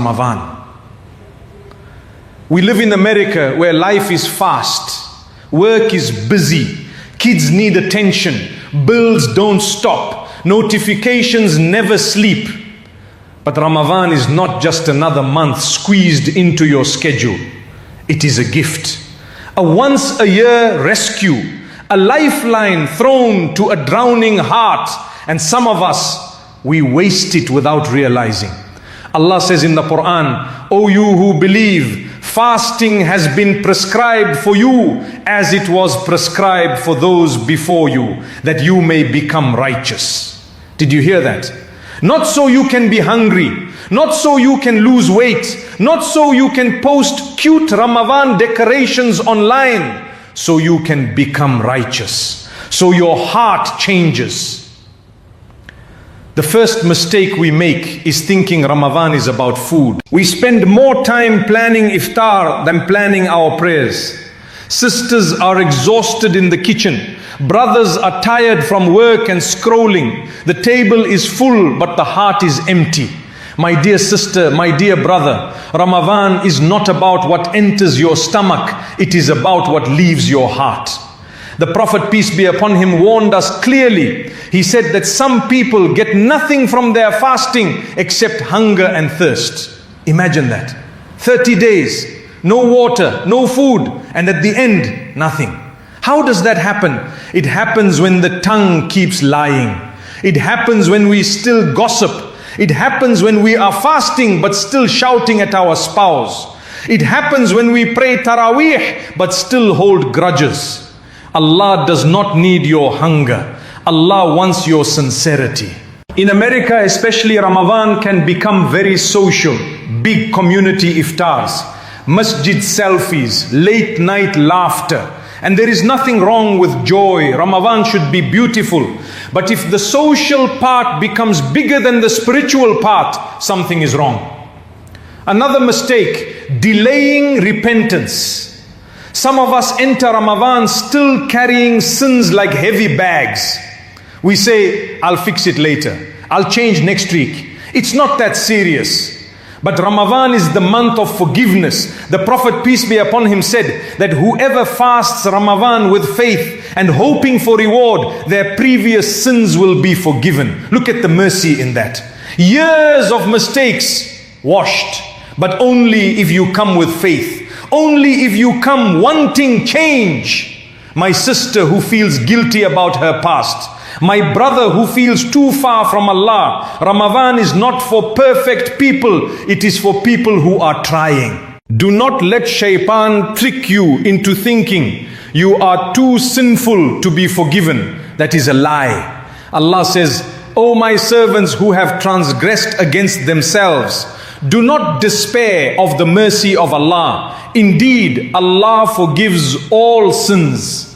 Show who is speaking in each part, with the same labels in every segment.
Speaker 1: Ramadan. We live in America where life is fast, work is busy, kids need attention, bills don't stop, notifications never sleep. But Ramadan is not just another month squeezed into your schedule. It is a gift, a once a year rescue, a lifeline thrown to a drowning heart. And some of us, we waste it without realizing. Allah says in the Quran, "O you who believe, fasting has been prescribed for you as it was prescribed for those before you, that you may become righteous." Did you hear that? Not so you can be hungry, not so you can lose weight, not so you can post cute Ramadan decorations online, so you can become righteous, so your heart changes. The first mistake we make is thinking Ramadan is about food. We spend more time planning iftar than planning our prayers. Sisters are exhausted in the kitchen. Brothers are tired from work and scrolling. The table is full, but the heart is empty. My dear sister, my dear brother, Ramadan is not about what enters your stomach. It is about what leaves your heart. The Prophet, peace be upon him, warned us clearly. He said that some people get nothing from their fasting except hunger and thirst. Imagine that. 30 days, no water, no food, and at the end, nothing. How does that happen? It happens when the tongue keeps lying. It happens when we still gossip. It happens when we are fasting but still shouting at our spouse. It happens when we pray Taraweeh but still hold grudges. Allah does not need your hunger. Allah wants your sincerity. In America especially, Ramadan can become very social. Big community iftars, masjid selfies, late night laughter. And there is nothing wrong with joy. Ramadan should be beautiful. But if the social part becomes bigger than the spiritual part, something is wrong. Another mistake, delaying repentance. Some of us enter Ramadan still carrying sins like heavy bags. We say, I'll fix it later. I'll change next week. It's not that serious. But Ramadan is the month of forgiveness. The Prophet, peace be upon him, said that whoever fasts Ramadan with faith and hoping for reward, their previous sins will be forgiven. Look at the mercy in that. Years of mistakes washed, but only if you come with faith. Only if you come wanting change. My sister who feels guilty about her past, my brother who feels too far from Allah, Ramadan is not for perfect people, it is for people who are trying. Do not let shaitan trick you into thinking you are too sinful to be forgiven. That is a lie. Allah says, "O my servants who have transgressed against themselves, do not despair of the mercy of Allah. Indeed, Allah forgives all sins."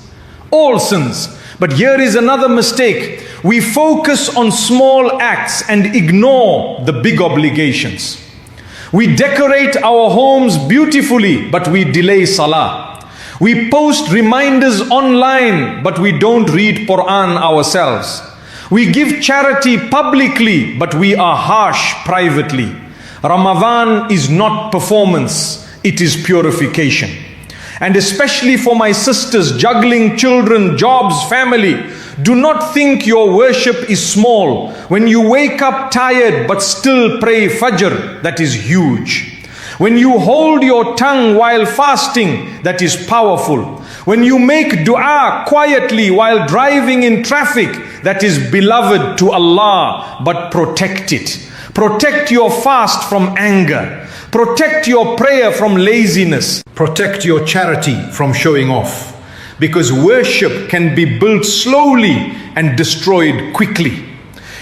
Speaker 1: All sins. But here is another mistake. We focus on small acts and ignore the big obligations. We decorate our homes beautifully, but we delay salah. We post reminders online, but we don't read Quran ourselves. We give charity publicly, but we are harsh privately. Ramadan is not performance, it is purification. And especially for my sisters juggling children, jobs, family, do not think your worship is small. When you wake up tired but still pray Fajr, that is huge. When you hold your tongue while fasting, that is powerful. When you make dua quietly while driving in traffic, that is beloved to Allah, but protect it. Protect your fast from anger. Protect your prayer from laziness. Protect your charity from showing off. Because worship can be built slowly and destroyed quickly.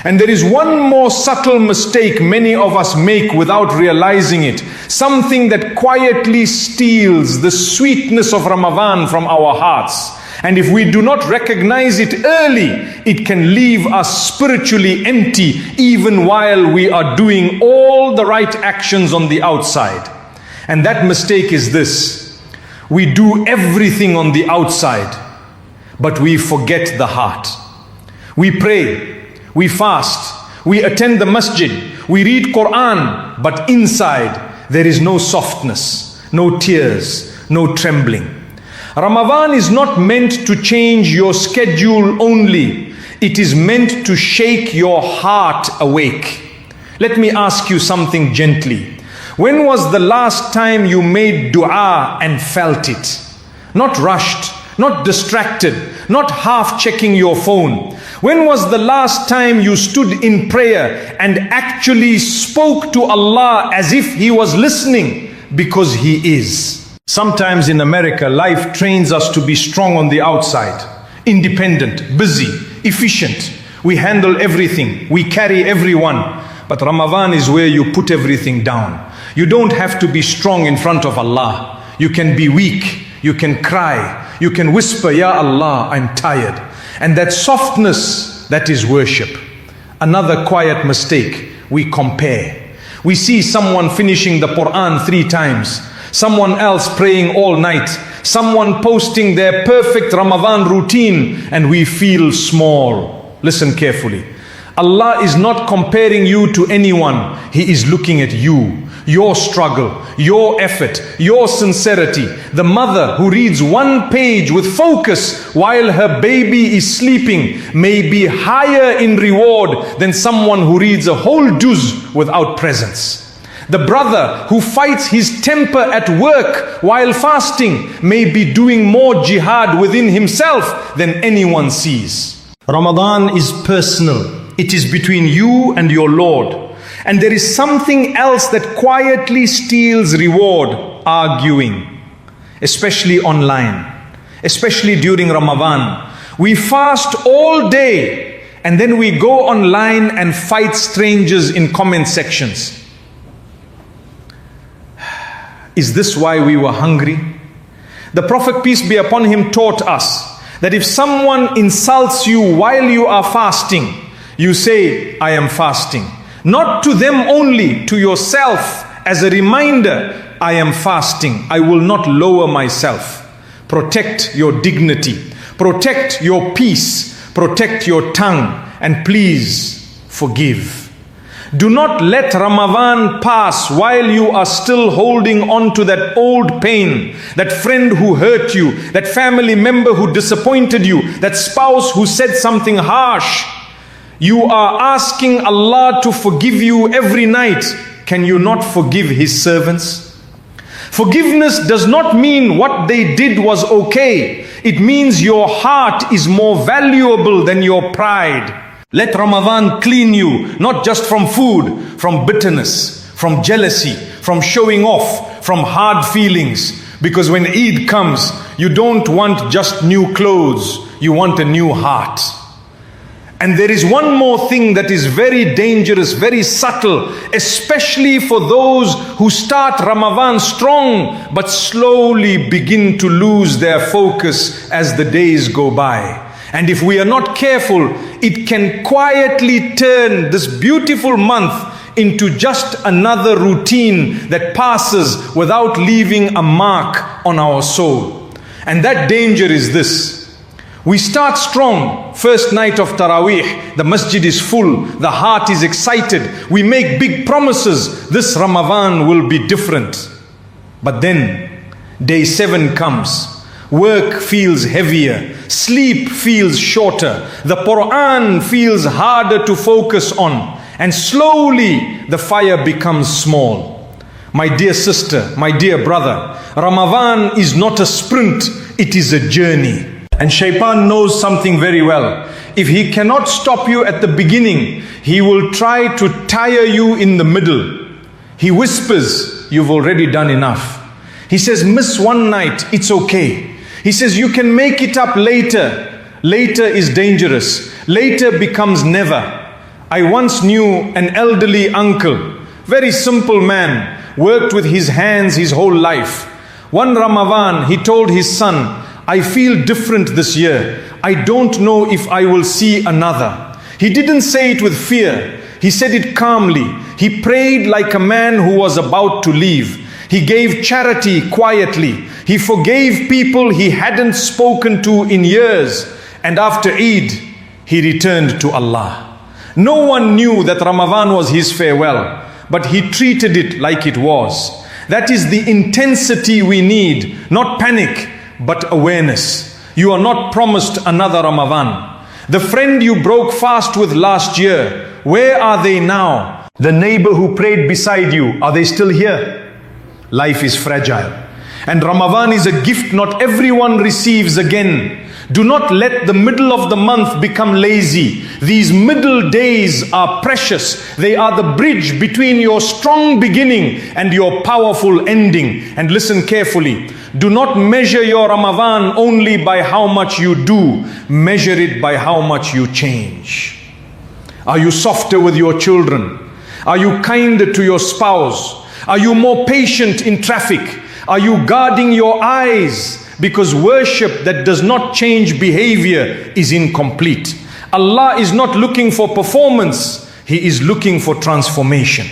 Speaker 1: And there is one more subtle mistake many of us make without realizing it. Something that quietly steals the sweetness of Ramadan from our hearts. And if we do not recognize it early, it can leave us spiritually empty even while we are doing all the right actions on the outside. And that mistake is this: we do everything on the outside, but we forget the heart. We pray, we fast, we attend the masjid, we read Quran, but inside there is no softness, no tears, no trembling. Ramadan is not meant to change your schedule only. It is meant to shake your heart awake. Let me ask you something gently. When was the last time you made dua and felt it? Not rushed, not distracted, not half checking your phone. When was the last time you stood in prayer and actually spoke to Allah as if He was listening? Because He is. Sometimes in America, life trains us to be strong on the outside, independent, busy, efficient. We handle everything, we carry everyone. But Ramadan is where you put everything down. You don't have to be strong in front of Allah. You can be weak, you can cry, you can whisper, Ya Allah, I'm tired. And that softness, that is worship. Another quiet mistake, we compare. We see someone finishing the Quran 3 times, someone else praying all night, someone posting their perfect Ramadan routine, and we feel small. Listen carefully. Allah is not comparing you to anyone. He is looking at you, your struggle, your effort, your sincerity. The mother who reads 1 page with focus while her baby is sleeping may be higher in reward than someone who reads a whole juz without presence. The brother who fights his temper at work while fasting may be doing more jihad within himself than anyone sees. Ramadan is personal. It is between you and your Lord. And there is something else that quietly steals reward: arguing. Especially online. Especially during Ramadan. We fast all day and then we go online and fight strangers in comment sections. Is this why we were hungry? The Prophet, peace be upon him, taught us that if someone insults you while you are fasting, you say, I am fasting. Not to them only, to yourself as a reminder, I am fasting. I will not lower myself. Protect your dignity. Protect your peace. Protect your tongue. And please forgive. Do not let Ramadan pass while you are still holding on to that old pain, that friend who hurt you, that family member who disappointed you, that spouse who said something harsh. You are asking Allah to forgive you every night. Can you not forgive His servants? Forgiveness does not mean what they did was okay. It means your heart is more valuable than your pride. Let Ramadan clean you, not just from food, from bitterness, from jealousy, from showing off, from hard feelings. Because when Eid comes, you don't want just new clothes, you want a new heart. And there is one more thing that is very dangerous, very subtle, especially for those who start Ramadan strong, but slowly begin to lose their focus as the days go by. And if we are not careful, it can quietly turn this beautiful month into just another routine that passes without leaving a mark on our soul. And that danger is this. We start strong, first night of Taraweeh, the masjid is full, the heart is excited, we make big promises, this Ramadan will be different. But then, day 7 comes, work feels heavier, sleep feels shorter, the Quran feels harder to focus on, and slowly the fire becomes small. My dear sister, my dear brother, Ramadan is not a sprint, it is a journey. And Shaitan knows something very well. If he cannot stop you at the beginning, he will try to tire you in the middle. He whispers, you've already done enough. He says, miss one night, it's okay. He says, you can make it up later. Later is dangerous. Later becomes never. I once knew an elderly uncle, very simple man, worked with his hands his whole life. One Ramadan, he told his son, I feel different this year. I don't know if I will see another. He didn't say it with fear. He said it calmly. He prayed like a man who was about to leave. He gave charity quietly. He forgave people he hadn't spoken to in years. And after Eid, he returned to Allah. No one knew that Ramadan was his farewell. but he treated it like it was. That is the intensity we need, not panic, but awareness. You are not promised another Ramadan. The friend you broke fast with last year, where are they now? The neighbor who prayed beside you, are they still here? Life is fragile. And Ramadan is a gift not everyone receives again. Do not let the middle of the month become lazy. These middle days are precious. They are the bridge between your strong beginning and your powerful ending. And listen carefully. Do not measure your Ramadan only by how much you do. Measure it by how much you change. Are you softer with your children? Are you kinder to your spouse? Are you more patient in traffic? Are you guarding your eyes? Because worship that does not change behavior is incomplete. Allah is not looking for performance. He is looking for transformation.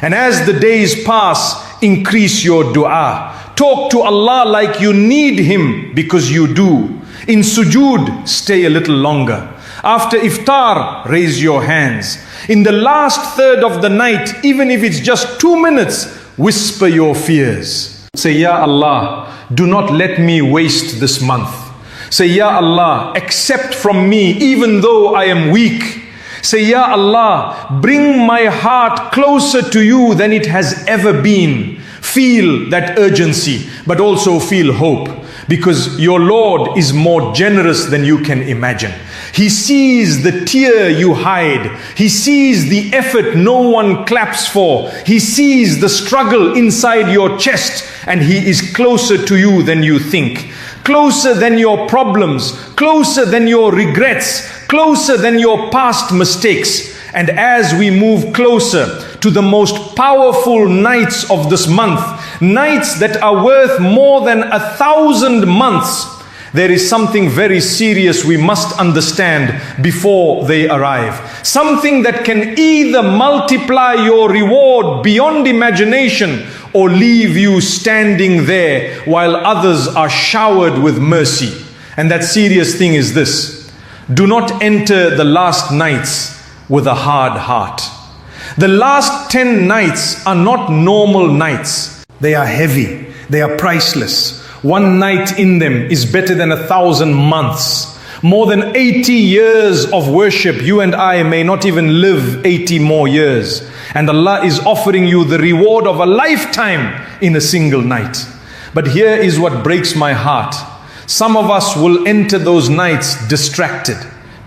Speaker 1: And as the days pass, increase your dua. Talk to Allah like you need Him, because you do. In sujood, stay a little longer. After iftar, raise your hands. In the last third of the night, even if it's just 2 minutes, whisper your fears. Say, Ya Allah, do not let me waste this month. Say, Ya Allah, accept from me even though I am weak. Say, Ya Allah, bring my heart closer to you than it has ever been. Feel that urgency, but also feel hope. Because your Lord is more generous than you can imagine. He sees the tear you hide. He sees the effort no one claps for. He sees the struggle inside your chest, and He is closer to you than you think. Closer than your problems, closer than your regrets, closer than your past mistakes. And as we move closer to the most powerful nights of this month, nights that are worth more than 1,000 months, there is something very serious we must understand before they arrive. Something that can either multiply your reward beyond imagination or leave you standing there while others are showered with mercy. And that serious thing is this: do not enter the last nights with a hard heart. The last 10 nights are not normal nights. They are heavy. They are priceless. One night in them is better than 1,000 months. More than 80 years of worship. You and I may not even live 80 more years. And Allah is offering you the reward of a lifetime in a single night. But here is what breaks my heart. Some of us will enter those nights distracted,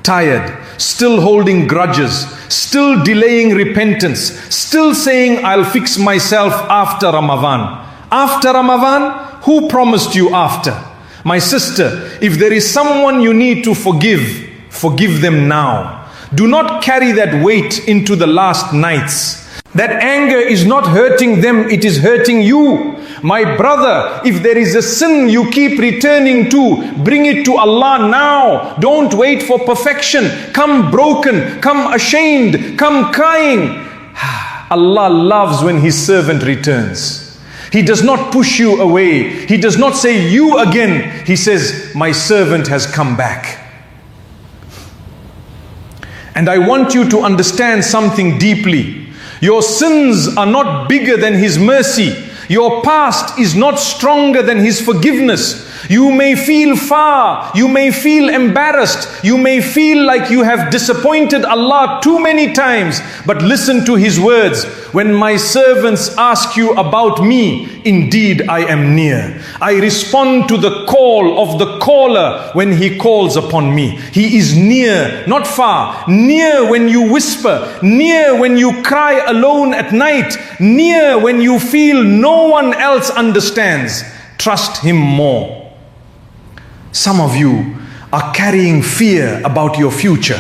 Speaker 1: tired, still holding grudges, still delaying repentance, still saying, I'll fix myself after Ramadan. After Ramadan? Who promised you after? My sister, if there is someone you need to forgive, forgive them now. Do not carry that weight into the last nights. That anger is not hurting them, it is hurting you. My brother, if there is a sin you keep returning to, bring it to Allah now. Don't wait for perfection. Come broken, come ashamed, come crying. Allah loves when His servant returns. He does not push you away. He does not say you again. He says, my servant has come back. And I want you to understand something deeply. Your sins are not bigger than His mercy. Your past is not stronger than His forgiveness. You may feel far, you may feel embarrassed, you may feel like you have disappointed Allah too many times, but listen to His words. When my servants ask you about me, indeed I am near. I respond to the call of the caller when he calls upon me. He is near, not far. Near when you whisper, near when you cry alone at night, near when you feel no one else understands. Trust Him more. Some of you are carrying fear about your future,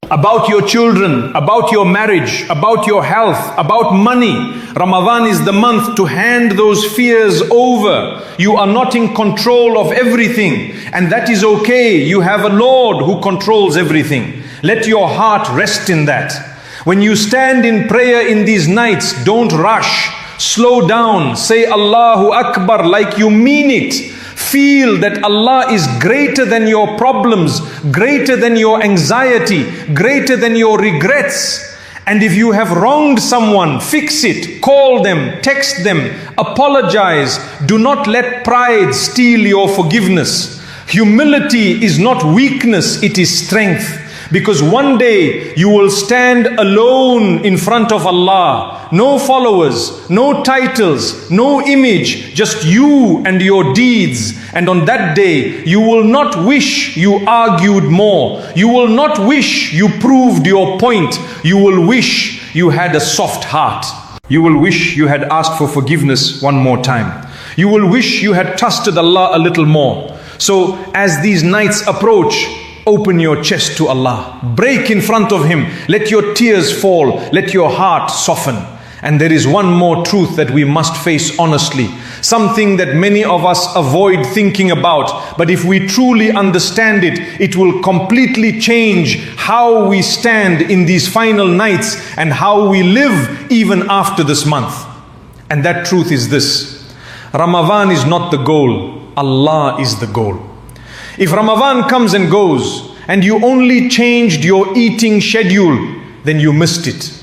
Speaker 1: about your children, about your marriage, about your health, about money. Ramadan is the month to hand those fears over. You are not in control of everything, and that is okay. You have a Lord who controls everything. Let your heart rest in that. When you stand in prayer in these nights, don't rush. Slow down. Say Allahu Akbar like you mean it. Feel that Allah is greater than your problems, greater than your anxiety, greater than your regrets. And if you have wronged someone, fix it, call them, text them, apologize. Do not let pride steal your forgiveness. Humility is not weakness, it is strength. Because one day you will stand alone in front of Allah. No followers, no titles, no image, just you and your deeds. And on that day, you will not wish you argued more. You will not wish you proved your point. You will wish you had a soft heart. You will wish you had asked for forgiveness one more time. You will wish you had trusted Allah a little more. So as these nights approach, open your chest to Allah. Break in front of Him. Let your tears fall. Let your heart soften. And there is one more truth that we must face honestly. Something that many of us avoid thinking about. But if we truly understand it, it will completely change how we stand in these final nights and how we live even after this month. And that truth is this: Ramadan is not the goal. Allah is the goal. If Ramadan comes and goes and you only changed your eating schedule, then you missed it.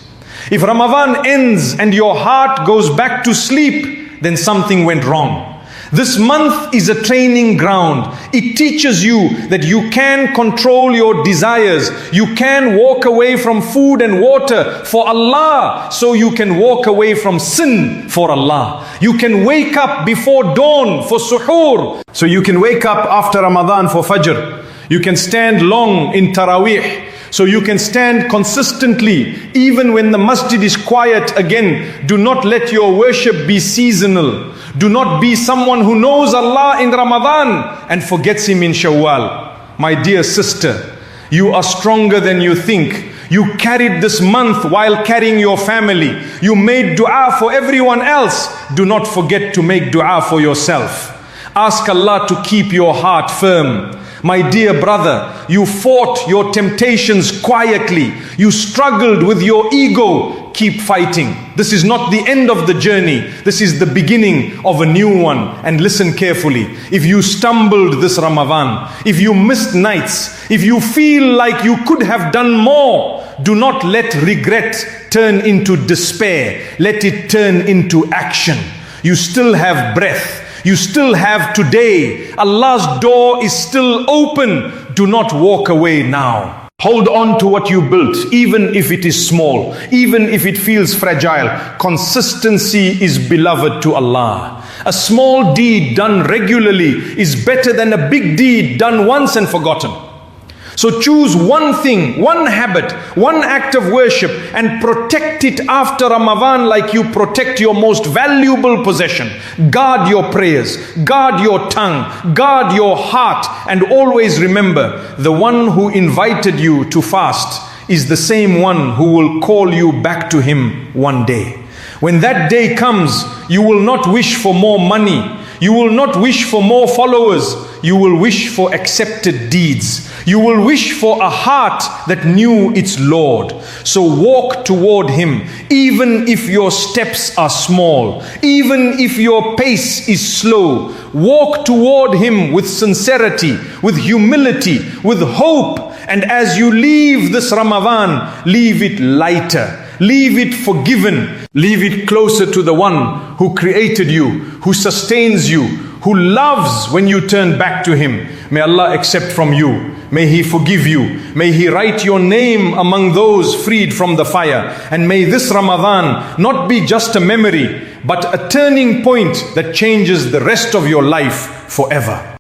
Speaker 1: If Ramadan ends and your heart goes back to sleep, then something went wrong. This month is a training ground. It teaches you that you can control your desires. You can walk away from food and water for Allah, so you can walk away from sin for Allah. You can wake up before dawn for suhoor, so you can wake up after Ramadan for Fajr. You can stand long in Taraweeh, so you can stand consistently even when the masjid is quiet again. Do not let your worship be seasonal. Do not be someone who knows Allah in Ramadan and forgets Him in Shawwal. My dear sister, you are stronger than you think. You carried this month while carrying your family. You made dua for everyone else. Do not forget to make dua for yourself. Ask Allah to keep your heart firm. My dear brother, you fought your temptations quietly. You struggled with your ego. Keep fighting. This is not the end of the journey. This is the beginning of a new one. And listen carefully. If you stumbled this Ramadan, if you missed nights, if you feel like you could have done more, do not let regret turn into despair. Let it turn into action. You still have breath. You still have today. Allah's door is still open. Do not walk away now. Hold on to what you built, even if it is small, even if it feels fragile. Consistency is beloved to Allah. A small deed done regularly is better than a big deed done once and forgotten. So choose one thing, one habit, one act of worship, and protect it after Ramadan like you protect your most valuable possession. Guard your prayers, guard your tongue, guard your heart, and always remember, the one who invited you to fast is the same one who will call you back to Him one day. When that day comes, you will not wish for more money. You will not wish for more followers. You will wish for accepted deeds. You will wish for a heart that knew its Lord. So walk toward Him, even if your steps are small, even if your pace is slow. Walk toward Him with sincerity, with humility, with hope. And as you leave this Ramadan, leave it lighter. Leave it forgiven. Leave it closer to the one who created you, who sustains you, who loves when you turn back to Him. May Allah accept from you. May He forgive you. May He write your name among those freed from the fire. And may this Ramadan not be just a memory, but a turning point that changes the rest of your life forever.